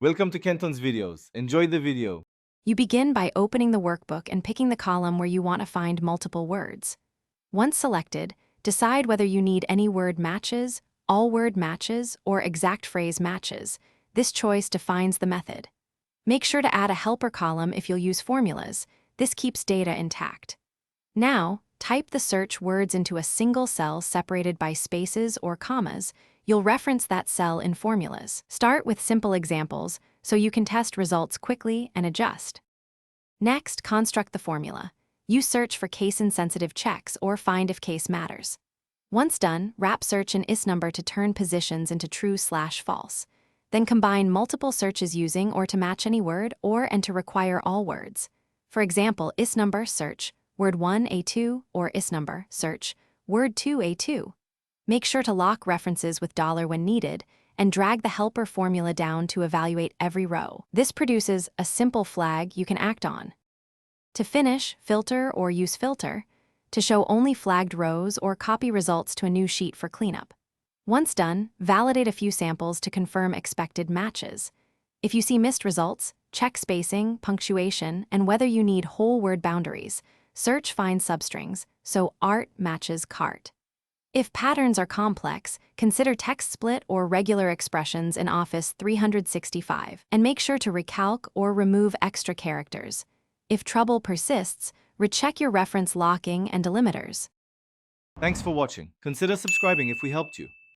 Welcome to Kenton's videos. Enjoy the video. You begin by opening the workbook and picking the column where you want to find multiple words. Once selected, decide whether you need any word matches, all word matches, or exact phrase matches. This choice defines the method. Make sure to add a helper column if you'll use formulas. This keeps data intact. Now, type the search words into a single cell separated by spaces or commas. You'll reference that cell in formulas. Start with simple examples so you can test results quickly and adjust. Next, construct the formula. Use search for case-insensitive checks or find if case matters. Once done, wrap search in isNumber to turn positions into true/false. Then combine multiple searches using or to match any word or and to require all words. For example, isNumber search word 1A2 or isNumber search word 2A2. Make sure to lock references with $ when needed and drag the helper formula down to evaluate every row. This produces a simple flag you can act on. To finish, filter or use filter to show only flagged rows or copy results to a new sheet for cleanup. Once done, validate a few samples to confirm expected matches. If you see missed results, check spacing, punctuation, and whether you need whole word boundaries. Search find substrings, so art matches cart. If patterns are complex, consider text split or regular expressions in Office 365, and make sure to recalc or remove extra characters. If trouble persists, recheck your reference locking and delimiters. Thanks for watching. Consider subscribing if we helped you.